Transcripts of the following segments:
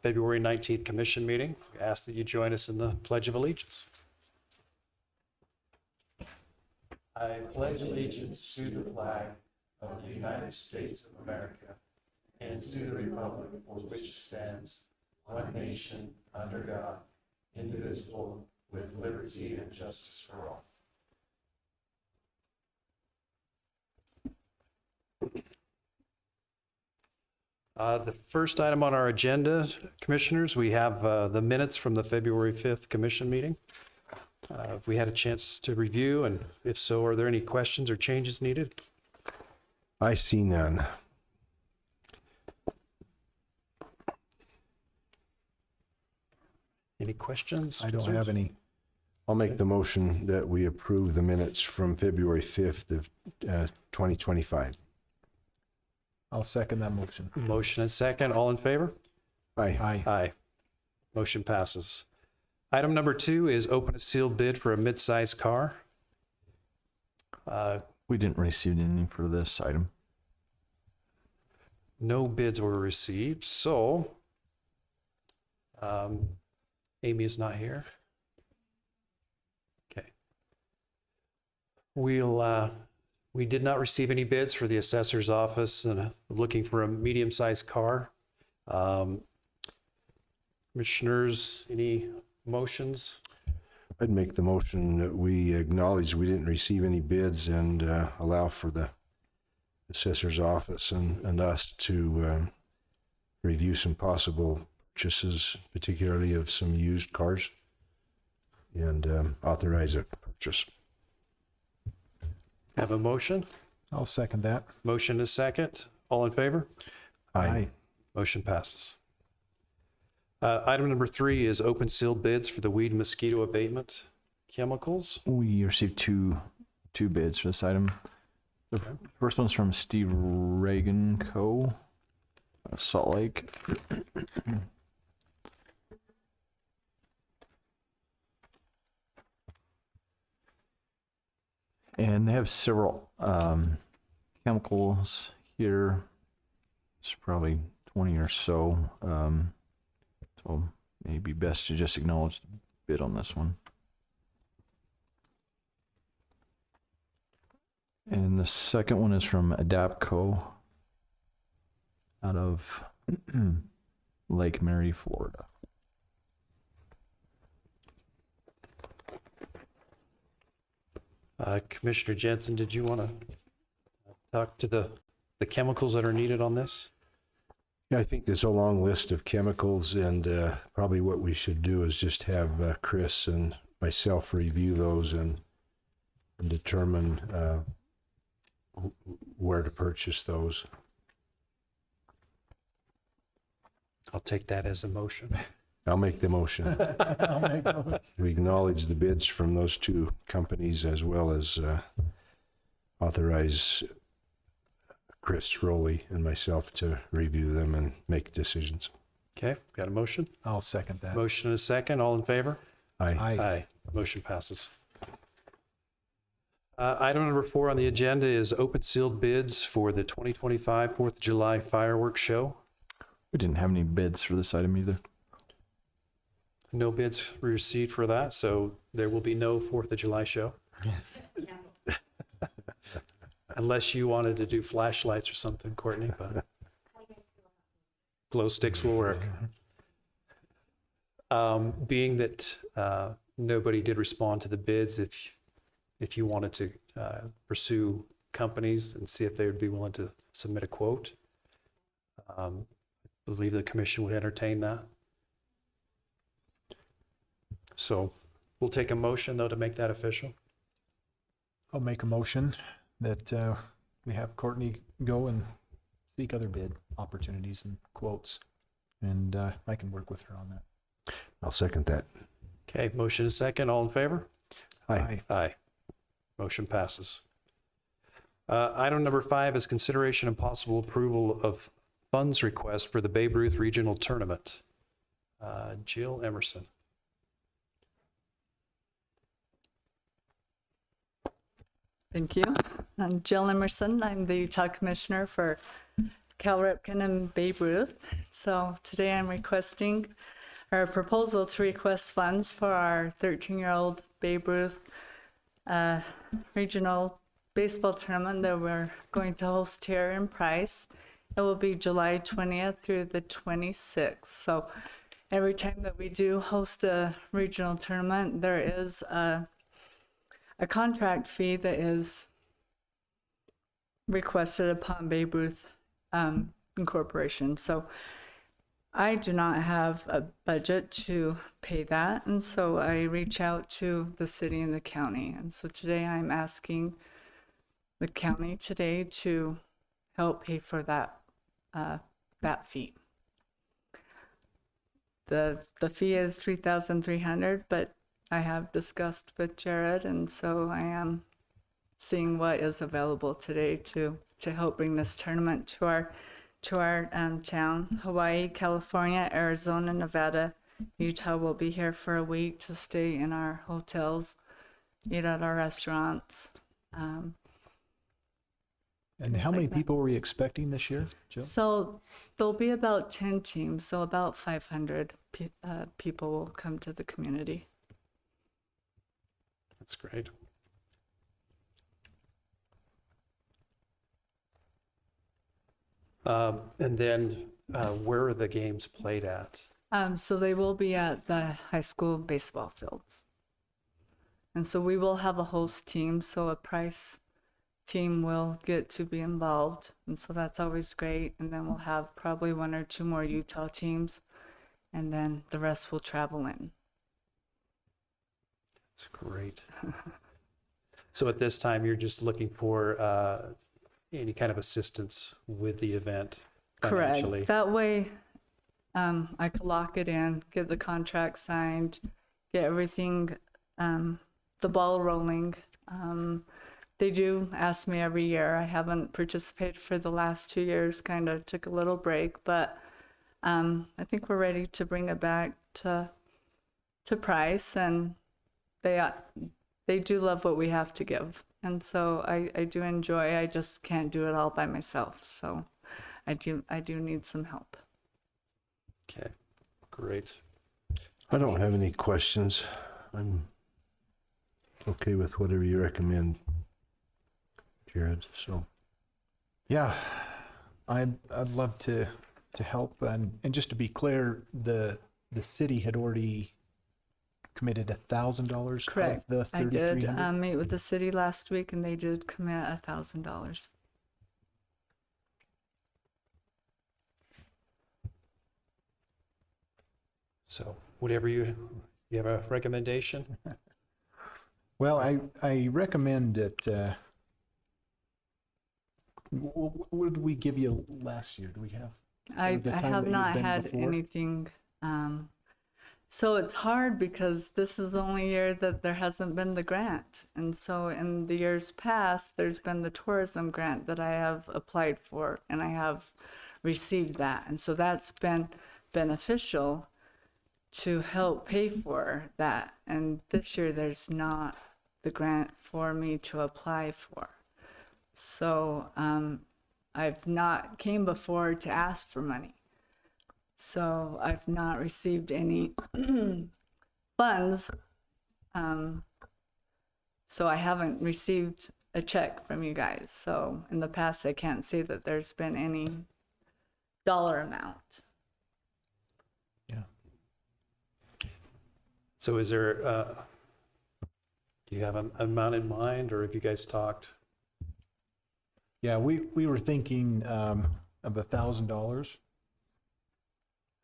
February 19th Commission meeting. We ask that you join us in the Pledge of Allegiance. I pledge allegiance to the flag of the United States of America and to the republic for which it stands, one nation, under God, indivisible, with liberty and justice for all. The first item on our agenda, Commissioners, we have the minutes from the February 5th Commission meeting. Have we had a chance to review, and if so, are there any questions or changes needed? I see none. Any questions? I don't have any. I'll make the motion that we approve the minutes from February 5th of 2025. I'll second that motion. Motion and second. All in favor? Aye. Aye. Aye. Motion passes. Item number 2 is open a sealed bid for a midsize car. We didn't receive any for this item. No bids were received, so Amy is not here. Okay. We did not receive any bids for the assessor's office and looking for a medium-sized car. Commissioners, any motions? I'd make the motion that we acknowledge we didn't receive any bids and allow for the assessor's office and us to review some possible purchases, particularly of some used cars, and authorize a purchase. Have a motion? I'll second that. Motion is second. All in favor? Aye. Motion passes. Item number 3 is open sealed bids for the weed and mosquito abatement chemicals. We received two bids for this item. The first one's from Steve Reagan Co., Salt Lake. And they have several chemicals here. It's probably 20 or so. So maybe best to just acknowledge the bid on this one. And the second one is from Adapco out of Lake Emery, Florida. Commissioner Jensen, did you want to talk to the chemicals that are needed on this? Yeah, I think there's a long list of chemicals, and probably what we should do is just have Chris and myself review those and determine where to purchase those. I'll take that as a motion. I'll make the motion. We acknowledge the bids from those two companies, as well as authorize Chris Rowley and myself to review them and make decisions. Okay, got a motion? I'll second that. Motion and a second. All in favor? Aye. Aye. Motion passes. Item number 4 on the agenda is open sealed bids for the 2025 4th of July fireworks show. We didn't have any bids for this item either. No bids received for that, so there will be no 4th of July show. Unless you wanted to do flashlights or something, Courtney, but glow sticks will work. Being that nobody did respond to the bids, if you wanted to pursue companies and see if they would be willing to submit a quote, I believe the commission would entertain that. So we'll take a motion, though, to make that official. I'll make a motion that we have Kourtney go and seek other bid opportunities and quotes. And I can work with her on that. I'll second that. Okay, motion is second. All in favor? Aye. Aye. Motion passes. Item number 5 is consideration and possible approval of funds request for the Babe Ruth Regional Tournament. Jill Emerson. Thank you. I'm Jill Emerson. I'm the Utah Commissioner for Cal Ripken and Babe Ruth. So today I'm requesting our proposal to request funds for our 13-year-old Babe Ruth Regional Baseball Tournament that we're going to host here in Price. It will be July 20th through the 26th. So every time that we do host a regional tournament, there is a contract fee that is requested upon Babe Ruth Incorporation. So I do not have a budget to pay that, and so I reach out to the city and the county. And so today I'm asking the county today to help pay for that fee. The fee is $3,300, but I have discussed with Jared, and so I am seeing what is available today to help bring this tournament to our town. Hawaii, California, Arizona, Nevada, Utah will be here for a week to stay in our hotels, eat at our restaurants. And how many people were we expecting this year, Jill? So there'll be about 10 teams, so about 500 people will come to the community. That's great. And then where are the games played at? So they will be at the high school baseball fields. And so we will have a host team, so a Price team will get to be involved. And so that's always great. And then we'll have probably 1 or 2 more Utah teams, and then the rest will travel in. That's great. So at this time, you're just looking for any kind of assistance with the event financially? Correct. That way, I could lock it in, get the contract signed, get everything, the ball rolling. They do ask me every year. I haven't participated for the last 2 years, kind of took a little break, but I think we're ready to bring it back to Price, and they do love what we have to give. And so I do enjoy, I just can't do it all by myself. So I do need some help. Okay, great. I don't have any questions. I'm okay with whatever you recommend, Jared, so. Yeah, I'd love to help. And just to be clear, the city had already committed $1,000 Correct. of the I did $3,300. meet with the city last week, and they did commit $1,000. So whatever you have a recommendation? Well, I recommend that. What did we give you last year? Do we have? I the time have that not you've been had before? anything. So it's hard because this is the only year that there hasn't been the grant. And so in the years past, there's been the tourism grant that I have applied for, and I have received that. And so that's been beneficial to help pay for that. And this year, there's not the grant for me to apply for. So I've not came before to ask for money. So I've not received any funds. So I haven't received a check from you guys. So in the past, I can't say that there's been any dollar amount. Yeah. So is there, do you have an amount in mind, or have you guys talked? Yeah, we were thinking of $1,000.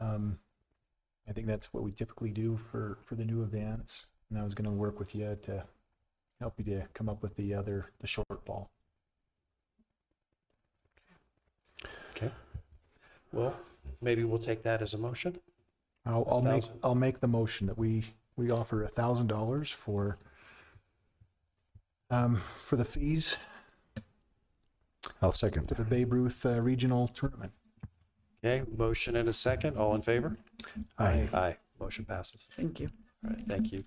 I think that's what we typically do for the new events, and I was going to work with you to help you to come up with the shortfall. Okay. Well, maybe we'll take that as a motion. I'll make the motion that we offer $1,000 for the fees I'll second. to the Babe Ruth Regional Tournament. Okay, motion and a second. All in favor? Aye. Aye. Motion passes. Thank you. All right, thank you.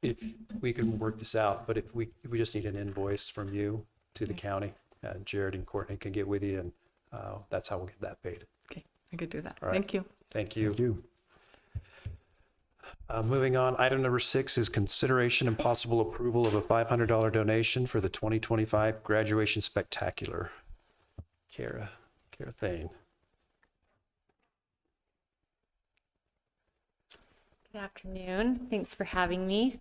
If we can work this out, but if we just need an invoice from you to the county, Jared and Kourtney can get with you and that's how we'll get that paid. Okay, I could do that. All right. Thank you. Thank you. Thank you. Moving on, item number 6 is consideration and possible approval of a $500 donation for the 2025 graduation spectacular. Kara Thane. Good afternoon. Thanks for having me.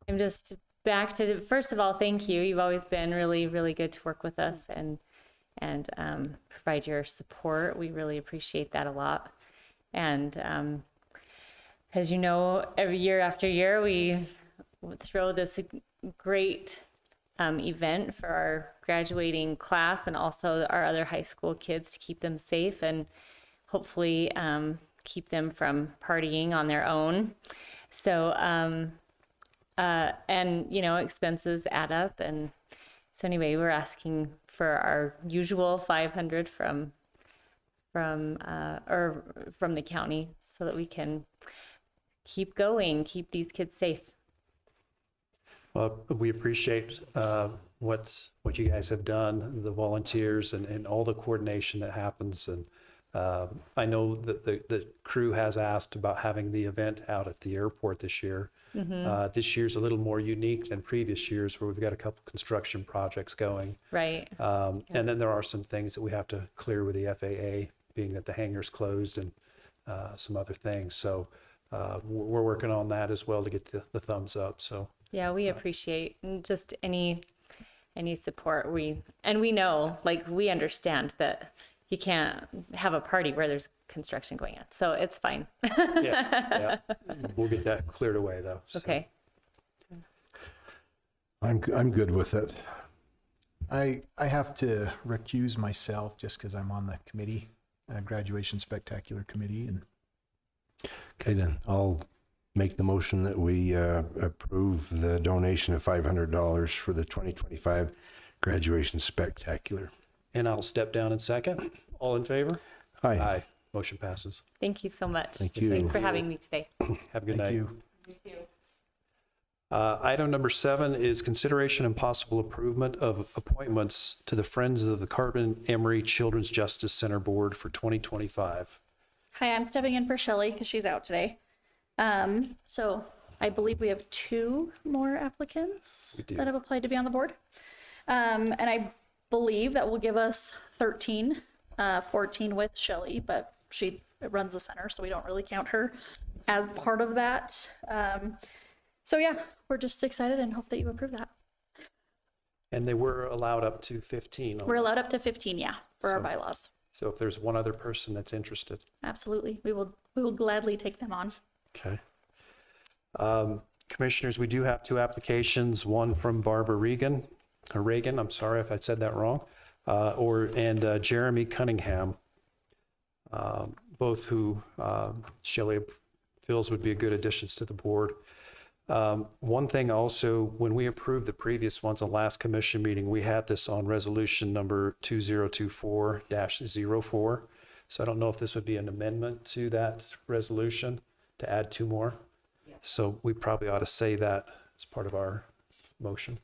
I'm just back to, first of all, thank you. You've always been really, really good to work with us and provide your support. We really appreciate that a lot. And as you know, every year after year, we throw this great event for our graduating class and also our other high school kids to keep them safe and hopefully keep them from partying on their own. So, and you know, expenses add up. And so anyway, we're asking for our usual 500 from the county so that we can keep going, keep these kids safe. Well, we appreciate what you guys have done, the volunteers and all the coordination that happens. And I know that the crew has asked about having the event out at the airport this year. This year's a little more unique than previous years where we've got a couple construction projects going. Right. And then there are some things that we have to clear with the FAA, being that the hangar's closed and some other things. So we're working on that as well to get the thumbs up. So Yeah, we appreciate just any support. We know, like, we understand that you can't have a party where there's construction going on, so it's fine. yeah, we'll get that cleared away though. So. Okay. I'm good with it. I have to recuse myself just because I'm on the committee, graduation spectacular committee, and Okay, then I'll make the motion that we approve the donation of $500 for the 2025 graduation spectacular. And I'll step down in second. All in favor? Aye. Aye. Motion passes. Thank you so much. Thank you. Thanks for having me today. Have a good thank night. you. Item number 7 is consideration and possible approval of appointments to the Friends of the Emery Children's Justice Center Board for 2025. Hi, I'm stepping in for Shelly because she's out today. So I believe we have 2 more applicants We do. that have applied to be on the board. And I believe that will give us 13, 14 with Shelly, but she runs the center, so we don't really count her as part of that. So yeah, we're just excited and hope that you approve that. And they were allowed up to 15. We're allowed up to 15, yeah, for our So- bylaws. So if there's one other person that's interested. Absolutely. We will gladly take them on. Okay. Commissioners, we do have 2 applications, one from Barbara Reagan, I'm sorry if I said that wrong, and Jeremy Cunningham, both who Shelley feels would be good additions to the board. One thing also, when we approved the previous ones, the last commission meeting, we had this on resolution number 2024-04. So I don't know if this would be an amendment to that resolution to add 2 more. So we probably ought to say that as part of our motion.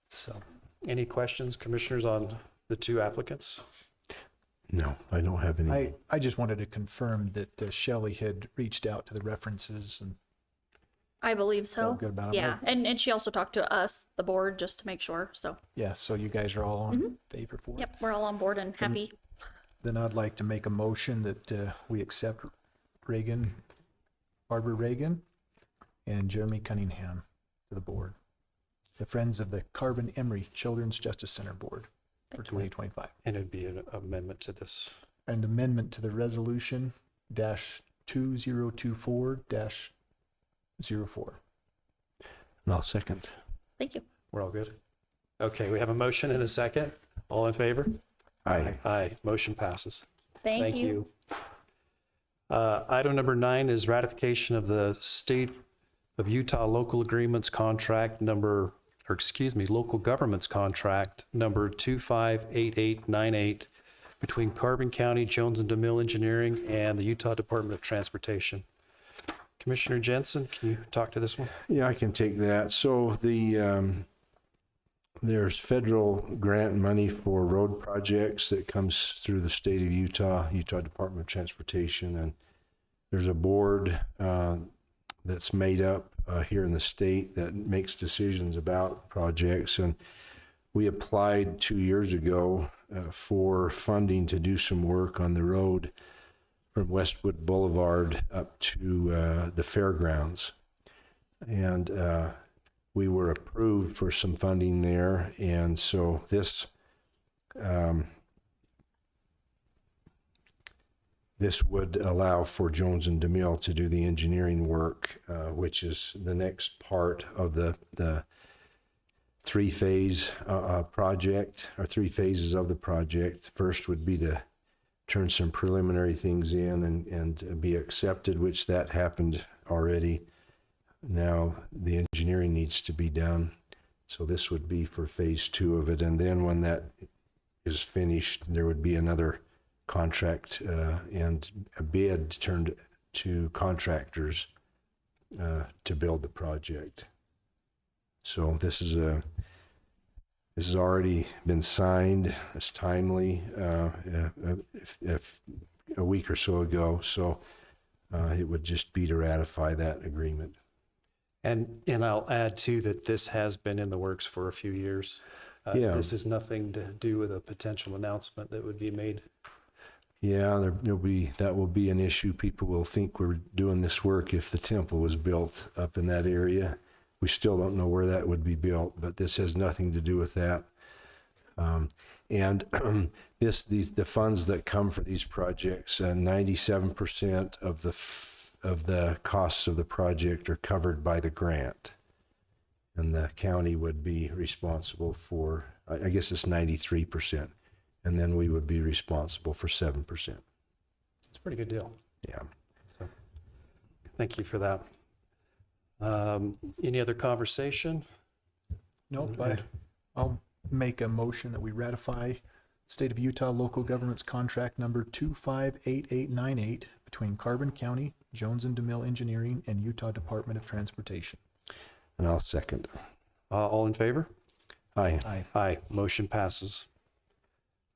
So any questions, commissioners, on the 2 applicants? No, I don't have any. I just wanted to confirm that Shelley had reached out to the references and I believe so. felt good about them. Yeah, and she also talked to us, the board, just to make sure. So Yeah, so you guys are all on favor for it. yep, we're all on board and happy. Then I'd like to make a motion that we accept Barbara Reagan and Jeremy Cunningham to the board. The Friends of the Emery Children's Justice Center Board for 2025. And it'd be an amendment to this. And amendment to the resolution -2024-04. And I'll second. Thank you. We're all good? Okay, we have a motion and a second. All in favor? Aye. Aye. Motion passes. Thank you. Item number 9 is ratification of the State of Utah Local Agreements Contract number, Local Governments Contract number 258898 between Carbon County, Jones and Demille Engineering, and the Utah Department of Transportation. Commissioner Jensen, can you talk to this one? Yeah, I can take that. So the there's federal grant money for road projects that comes through the state of Utah Department of Transportation, and there's a board that's made up here in the state that makes decisions about projects. And we applied 2 years ago for funding to do some work on the road from Westwood Boulevard up to the fairgrounds. And we were approved for some funding there. And so this would allow for Jones and Demille to do the engineering work, which is the next part of the three-phase project, or 3 phases of the project. First would be to turn some preliminary things in and be accepted, which that happened already. Now the engineering needs to be done. So this would be for phase 2 of it. And then when that is finished, there would be another contract and a bid turned to contractors to build the project. So this has already been signed. It's timely, if a week or so ago. So it would just be to ratify that agreement. And I'll add too that this has been in the works for a few years. Yeah. This is nothing to do with a potential announcement that would be made. Yeah, that will be an issue. People will think we're doing this work if the temple was built up in that area. We still don't know where that would be built, but this has nothing to do with that. And the funds that come for these projects, 97% of the costs of the project are covered by the grant, and the county would be responsible for, I guess it's 93%, and then we would be responsible for 7%. It's a pretty good deal. Yeah. So, thank you for that. Any other conversation? Nope, I'll make a motion that we ratify State of Utah Local Government's Contract Number 258898 between Carbon County, Jones and Demille Engineering, and Utah Department of Transportation. And I'll second. All in favor? Aye. Aye. Aye. Motion passes.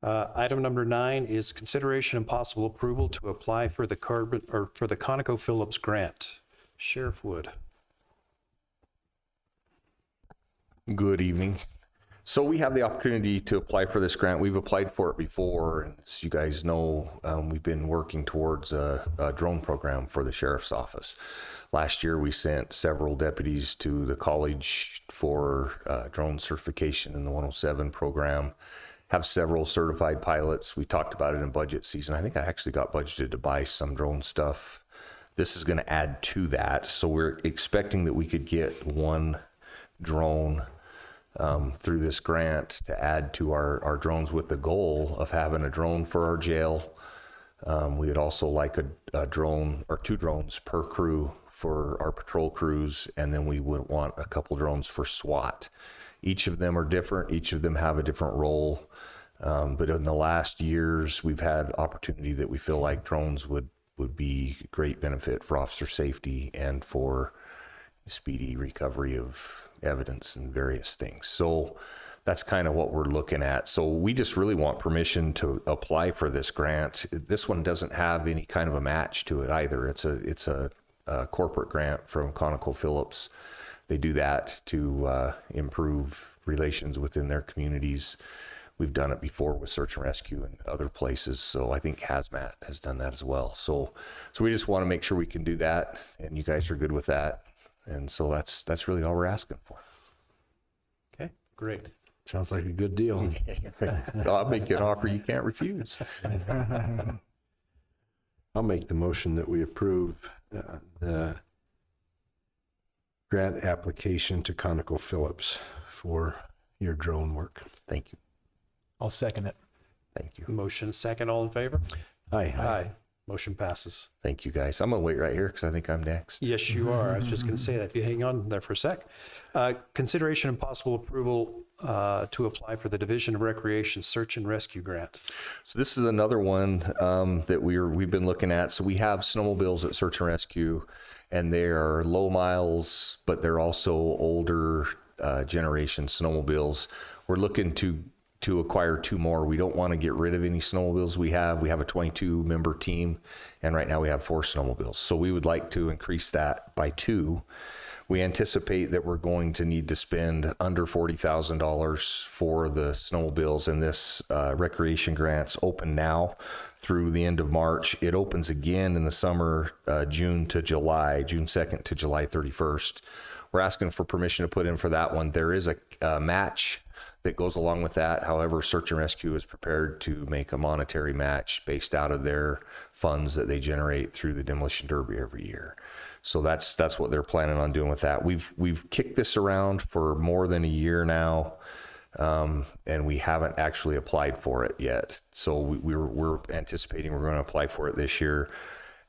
Item number 9 is consideration and possible approval to apply for the Conoco Phillips grant. Sheriff Wood. Good evening. So we have the opportunity to apply for this grant. We've applied for it before, and as you guys know, we've been working towards a drone program for the sheriff's office. Last year, we sent several deputies to the college for drone certification in the 107 program. Have several certified pilots. We talked about it in budget season. I think I actually got budgeted to buy some drone stuff. This is going to add to that. So we're expecting that we could get one drone through this grant to add to our drones, with the goal of having a drone for our jail. We would also like a drone or 2 drones per crew for our patrol crews, and then we would want a couple drones for SWAT. Each of them are different. Each of them have a different role. But in the last years, we've had opportunity that we feel like drones would be great benefit for officer safety and for speedy recovery of evidence and various things. So that's kind of what we're looking at. So we just really want permission to apply for this grant. This one doesn't have any kind of a match to it either. It's a corporate grant from Conoco Phillips. They do that to improve relations within their communities. We've done it before with search and rescue and other places. So I think Hazmat has done that as well. So we just want to make sure we can do that, and you guys are good with that. And so that's really all we're asking for. Okay, great. Sounds like a good deal. I'll make you an offer you can't refuse. I'll make the motion that we approve the grant application to Conoco Phillips for your drone work. Thank you. I'll second it. Thank you. Motion second. All in favor? Aye. Aye. Motion passes. Thank you, guys. I'm going to wait right here because I think I'm next. Yes, you are. I was just going to say that. If you hang on there for a sec. Consideration and possible approval to apply for the Division of Recreation Search and Rescue Grant. So this is another one that we've been looking at. So we have snowmobiles at Search and Rescue, and they are low miles, but they're also older generation snowmobiles. We're looking to acquire 2 more. We don't want to get rid of any snowmobiles we have. We have a 22-member team, and right now we have 4 snowmobiles. So we would like to increase that by 2. We anticipate that we're going to need to spend under $40,000 for the snowmobiles, and this recreation grant's open now through the end of March. It opens again in the summer, June 2nd to July 31st. We're asking for permission to put in for that one. There is a match that goes along with that. However, Search and Rescue is prepared to make a monetary match based out of their funds that they generate through the Demolition Derby every year. So that's what they're planning on doing with that. We've kicked this around for more than a year now, and we haven't actually applied for it yet. So we're anticipating we're going to apply for it this year,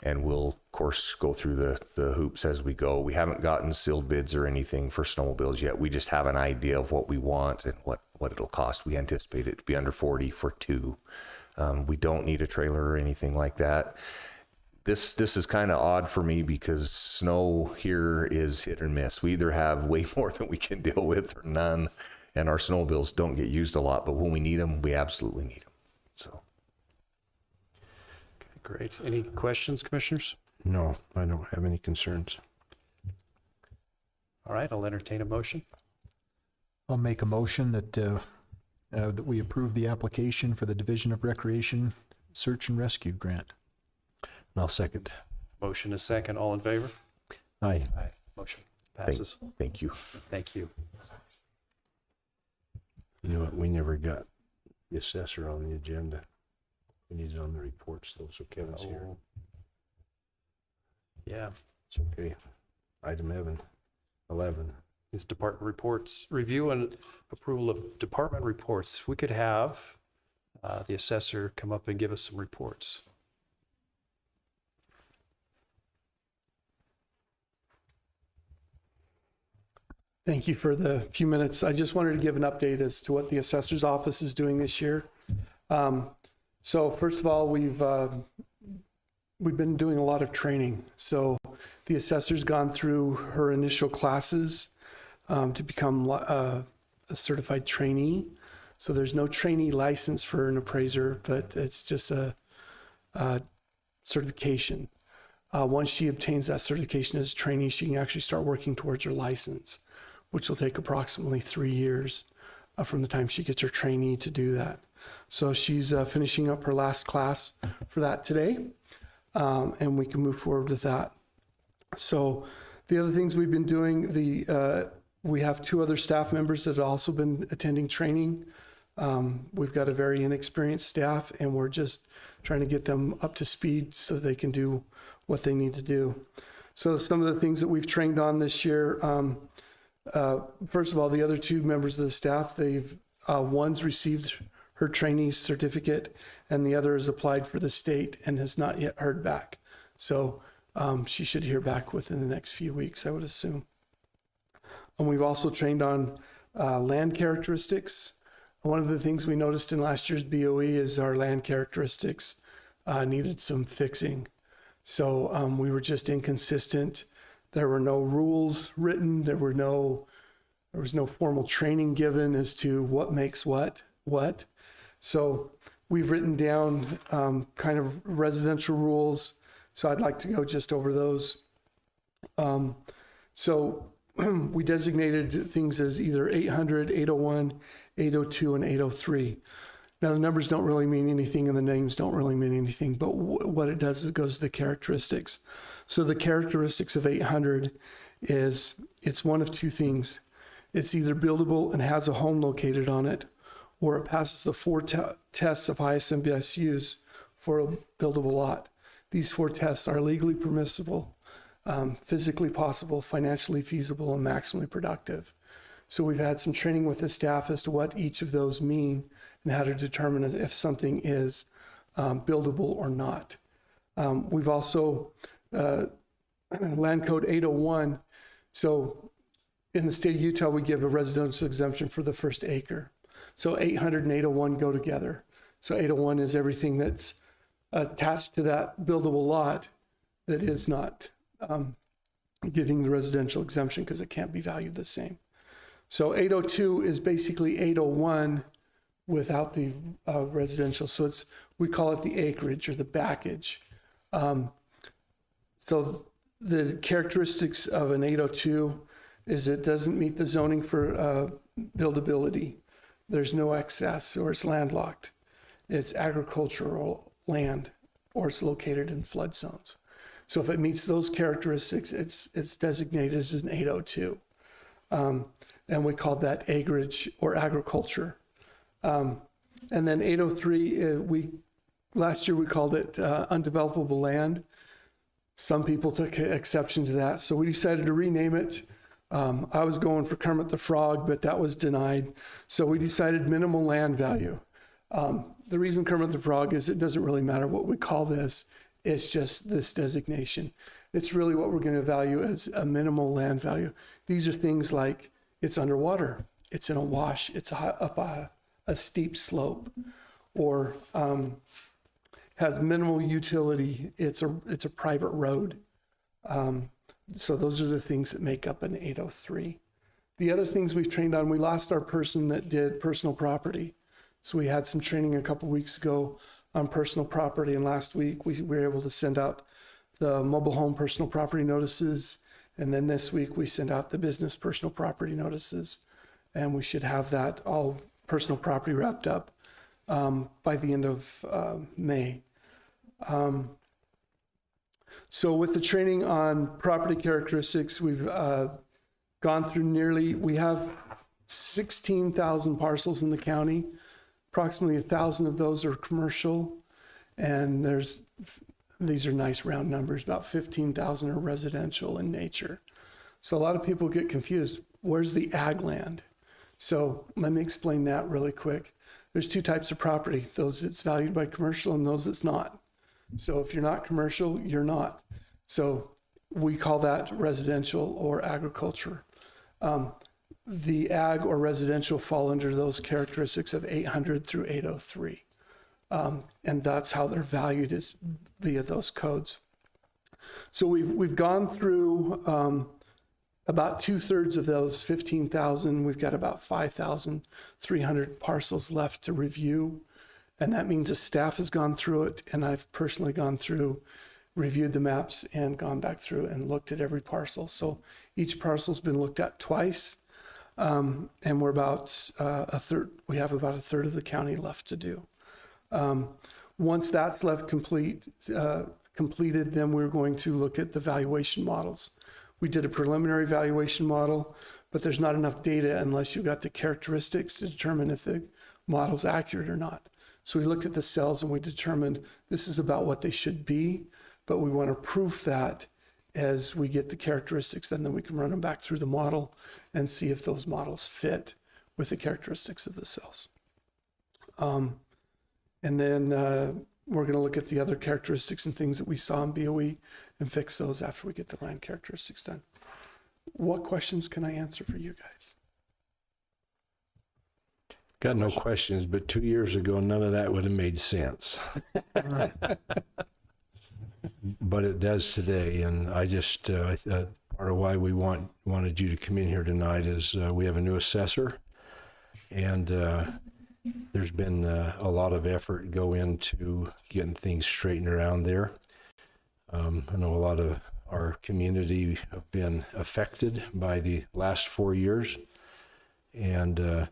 and we'll of course go through the hoops as we go. We haven't gotten sealed bids or anything for snowmobiles yet. We just have an idea of what we want and what it'll cost. We anticipate it to be under 40 for 2. We don't need a trailer or anything like that. This is kind of odd for me because snow here is hit or miss. We either have way more than we can deal with or none, and our snowmobiles don't get used a lot, but when we need them, we absolutely need them. So. Okay, great. Any questions, commissioners? No, I don't have any concerns. All right, I'll entertain a motion. I'll make a motion that that we approve the application for the Division of Recreation Search and Rescue Grant. And I'll second. Motion is second. All in favor? Aye. Aye. Motion passes. Thank you. Thank you. You know what? We never got the assessor on the agenda. We need it on the reports though, so Kevin's here. Oh. Yeah, It's okay. Item 11. these department reports. Review and approval of department reports. If we could have the assessor come up and give us some reports. Thank you for the few minutes. I just wanted to give an update as to what the assessor's office is doing this year. So first of all, we've been doing a lot of training. So the assessor's gone through her initial classes to become a certified trainee. So there's no trainee license for an appraiser, but it's just a certification. Once she obtains that certification as a trainee, she can actually start working towards her license, which will take approximately 3 years from the time she gets her trainee to do that. So she's finishing up her last class for that today, and we can move forward with that. So the other things we've been doing, we have 2 other staff members that have also been attending training. We've got a very inexperienced staff, and we're just trying to get them up to speed so they can do what they need to do. So some of the things that we've trained on this year, first of all, the other 2 members of the staff, one's received her trainee's certificate, and the other has applied for the state and has not yet heard back. So she should hear back within the next few weeks, I would assume. And we've also trained on land characteristics. One of the things we noticed in last year's BOE is our land characteristics needed some fixing. So we were just inconsistent. There were no rules written. There was no formal training given as to what makes what. So we've written down kind of residential rules. So I'd like to go just over those. So we designated things as either 800, 801, 802, and 803. Now the numbers don't really mean anything and the names don't really mean anything, but what it does is it goes to the characteristics. So the characteristics of 800 is it's one of 2 things. It's either buildable and has a home located on it, or it passes the 4 tests of highest and best use for a buildable lot. These 4 tests are legally permissible, physically possible, financially feasible, and maximally productive. So we've had some training with the staff as to what each of those mean and how to determine if something is buildable or not. We've also, Land Code 801, so in the state of Utah, we give a residential exemption for the first acre. So 800 and 801 go together. So 801 is everything that's attached to that buildable lot that is not getting the residential exemption because it can't be valued the same. So 802 is basically 801 without the residential. So we call it the acreage or the backage. So the characteristics of an 802 is it doesn't meet the zoning for buildability. There's no excess, or it's landlocked. It's agricultural land, or it's located in flood zones. So if it meets those characteristics, it's designated as an 802. And we called that acreage or agriculture. And then 803, last year we called it undevelopable land. Some people took exception to that, so we decided to rename it. I was going for Kermit the Frog, but that was denied. So we decided minimal land value. The reason Kermit the Frog is it doesn't really matter what we call this. It's just this designation. It's really what we're going to value as a minimal land value. These are things like it's underwater, it's in a wash, it's up a steep slope, or has minimal utility. It's a private road. So those are the things that make up an 803. The other things we've trained on, we lost our person that did personal property. So we had some training a couple weeks ago on personal property, and last week we were able to send out the mobile home personal property notices, and then this week we send out the business personal property notices, and we should have that all personal property wrapped up by the end of May. So with the training on property characteristics, we've gone through we have 16,000 parcels in the county. Approximately 1,000 of those are commercial, and these are nice round numbers, about 15,000 are residential in nature. So a lot of people get confused. Where's the ag land? So let me explain that really quick. There's two types of property, those that's valued by commercial and those that's not. So if you're not commercial, you're not. So we call that residential or agriculture. The ag or residential fall under those characteristics of 800 through 803. And that's how they're valued, is via those codes. So we've gone through about 2/3 of those 15,000. We've got about 5,300 parcels left to review. And that means the staff has gone through it, and I've personally gone through, reviewed the maps, and gone back through and looked at every parcel. So each parcel's been looked at twice, and we're about we have about a third of the county left to do. Once that's completed, then we're going to look at the valuation models. We did a preliminary valuation model, but there's not enough data unless you've got the characteristics to determine if the model's accurate or not. So we looked at the cells and we determined this is about what they should be, but we want to proof that as we get the characteristics, and then we can run them back through the model and see if those models fit with the characteristics of the cells. And then we're going to look at the other characteristics and things that we saw in BOE and fix those after we get the land characteristics done. What questions can I answer for you guys? Got no questions, but 2 years ago, none of that would have made sense. But it does today, and I just, part of why we wanted you to come in here tonight is we have a new assessor, and there's been a lot of effort go into getting things straightened around there. I know a lot of our community have been affected by the last 4 years, and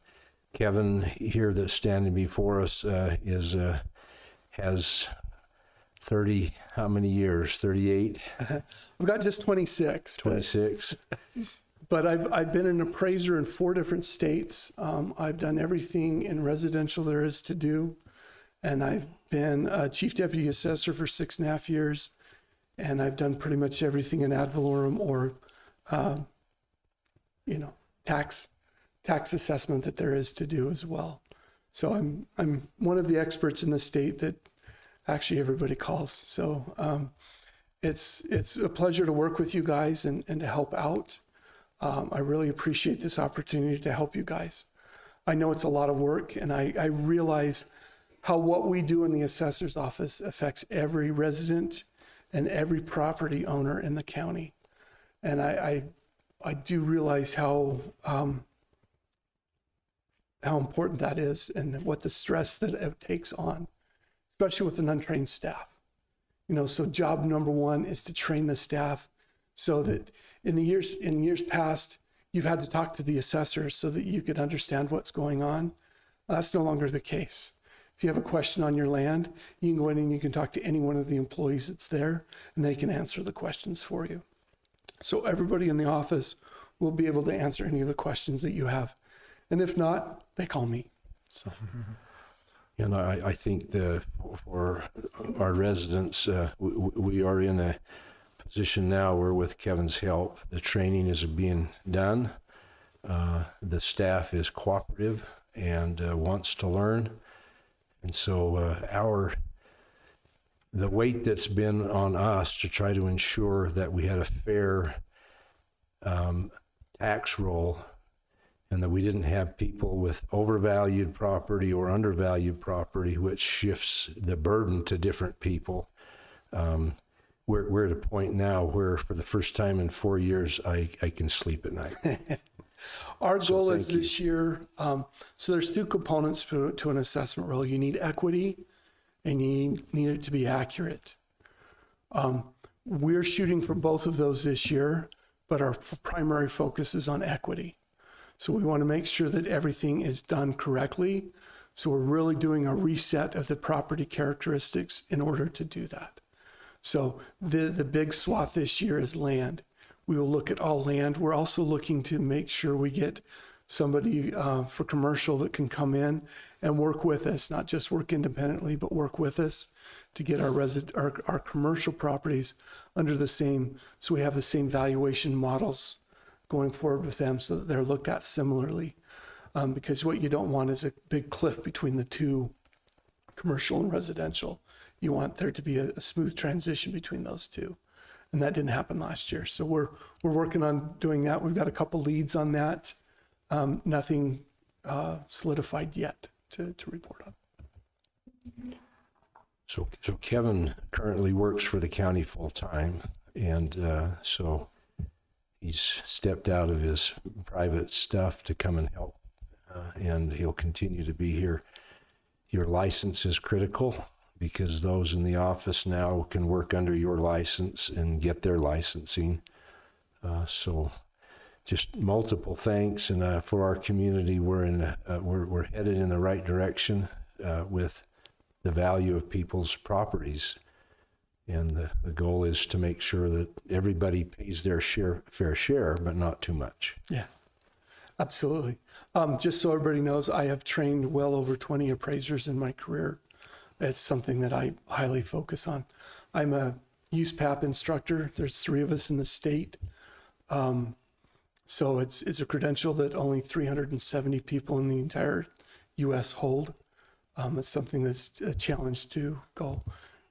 Kevin here that's standing before us has 30, how many years? 38? I've got just 26. 26? But I've been an appraiser in 4 different states. I've done everything in residential there is to do. And I've been a chief deputy assessor for 6.5 years. And I've done pretty much everything in ad valorem or, tax assessment that there is to do as well. So I'm one of the experts in the state that actually everybody calls. So it's a pleasure to work with you guys and to help out. I really appreciate this opportunity to help you guys. I know it's a lot of work, and I realize how what we do in the assessor's office affects every resident and every property owner in the county. And I do realize how how important that is and what the stress that it takes on, especially with an untrained staff. So job number one is to train the staff so that in years past, you've had to talk to the assessor so that you could understand what's going on. That's no longer the case. If you have a question on your land, you can go in and you can talk to any one of the employees that's there, and they can answer the questions for you. So everybody in the office will be able to answer any of the questions that you have. And if not, they call me. So. And I think for our residents, we are in a position now where with Kevin's help, the training is being done. The staff is cooperative and wants to learn. And so the weight that's been on us to try to ensure that we had a fair tax roll and that we didn't have people with overvalued property or undervalued property, which shifts the burden to different people. We're at a point now where for the first time in 4 years, I can sleep at night. Our goal is thank you. this year, so there's two components to an assessment roll. You need equity and you need it to be accurate. We're shooting for both of those this year, but our primary focus is on equity. So we want to make sure that everything is done correctly. So we're really doing a reset of the property characteristics in order to do that. So the big swath this year is land. We will look at all land. We're also looking to make sure we get somebody for commercial that can come in and work with us, not just work independently, but work with us to get our commercial properties under the same, so we have the same valuation models going forward with them so that they're looked at similarly. Because what you don't want is a big cliff between the two, commercial and residential. You want there to be a smooth transition between those two. And that didn't happen last year. So we're working on doing that. We've got a couple leads on that. Nothing solidified yet to report on. So Kevin currently works for the county full time, and so he's stepped out of his private stuff to come and help, and he'll continue to be here. Your license is critical because those in the office now can work under your license and get their licensing. So just multiple thanks, and for our community, we're headed in the right direction with the value of people's properties. And the goal is to make sure that everybody pays their fair share, but not too much. Yeah, absolutely. Just so everybody knows, I have trained well over 20 appraisers in my career. It's something that I highly focus on. I'm a USPAP instructor. There's 3 of us in the state. So it's a credential that only 370 people in the entire U.S. hold. It's something that's a challenge to go.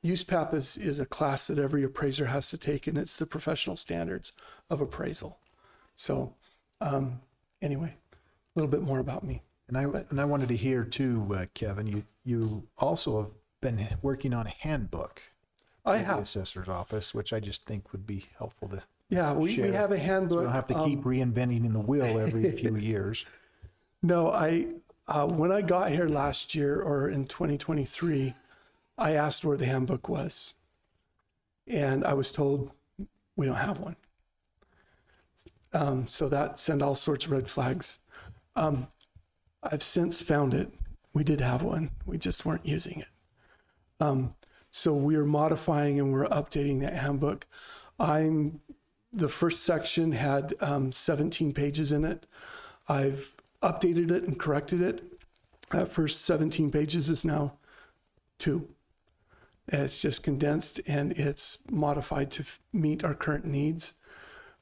USPAP is a class that every appraiser has to take, and it's the professional standards of appraisal. So anyway, a little bit more about me. And I wanted to hear too, Kevin, you also have been working on a handbook. I for the have. assessor's office, which I just think would be helpful to Yeah, we share. have a So handbook. you don't have to keep reinventing the wheel every few years. No, when I got here last year or in 2023, I asked where the handbook was. And I was told we don't have one. So that sent all sorts of red flags. I've since found it. We did have one. We just weren't using it. So we're modifying and we're updating that handbook. The first section had 17 pages in it. I've updated it and corrected it. That first 17 pages is now 2. It's just condensed and it's modified to meet our current needs.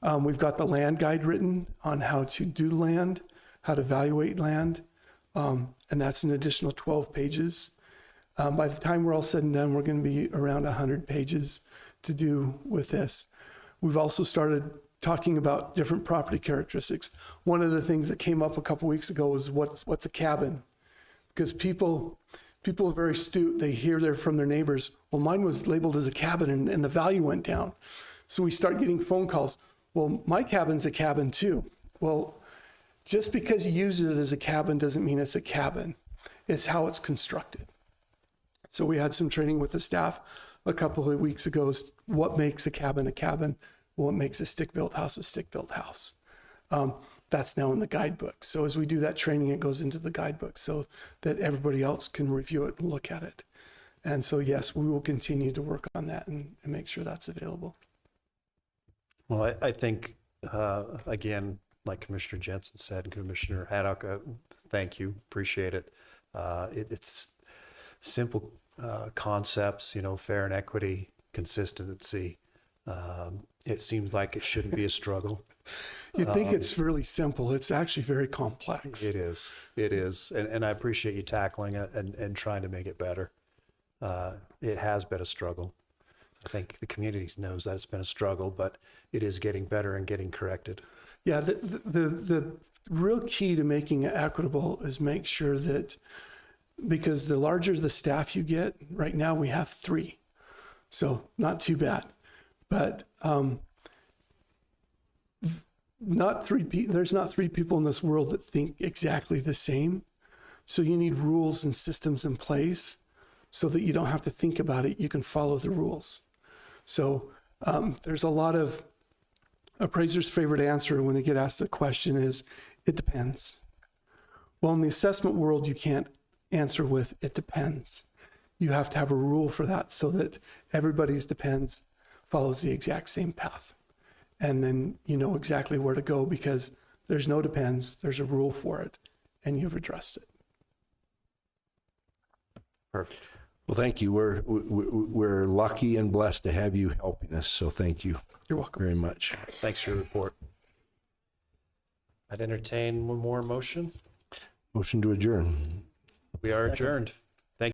We've got the land guide written on how to do land, how to evaluate land, and that's an additional 12 pages. By the time we're all said and done, we're going to be around 100 pages to do with this. We've also started talking about different property characteristics. One of the things that came up a couple weeks ago was what's a cabin? Because people are very astute. They hear from their neighbors, well, mine was labeled as a cabin and the value went down. So we start getting phone calls. Well, my cabin's a cabin too. Well, just because you use it as a cabin doesn't mean it's a cabin. It's how it's constructed. So we had some training with the staff a couple of weeks ago. What makes a cabin a cabin? What makes a stick-built house a stick-built house? That's now in the guidebook. So as we do that training, it goes into the guidebook so that everybody else can review it and look at it. And so, yes, we will continue to work on that and make sure that's available. Well, I think, again, like Commissioner Jensen said, and Commissioner Haddock, thank you, appreciate it. It's simple concepts, fair and equity, consistency. It seems like it shouldn't be a struggle. You'd think it's really simple. It's actually very complex. It is. And I appreciate you tackling it and trying to make it better. It has been a struggle. I think the community knows that it's been a struggle, but it is getting better and getting corrected. Yeah, the real key to making it equitable is make sure that, because the larger the staff you get, right now we have 3, so not too bad, but there's not 3 people in this world that think exactly the same. So you need rules and systems in place so that you don't have to think about it. You can follow the rules. So there's a lot of appraisers' favorite answer when they get asked a question is, it depends. Well, in the assessment world, you can't answer with, it depends. You have to have a rule for that so that everybody's depends follows the exact same path. And then you know exactly where to go, because there's no depends, there's a rule for it, and you've addressed it. Perfect. Well, thank you. We're lucky and blessed to have you helping us, so thank you You're welcome. very much. Thanks for your report. I'd entertain one more motion. Motion to adjourn. We are adjourned.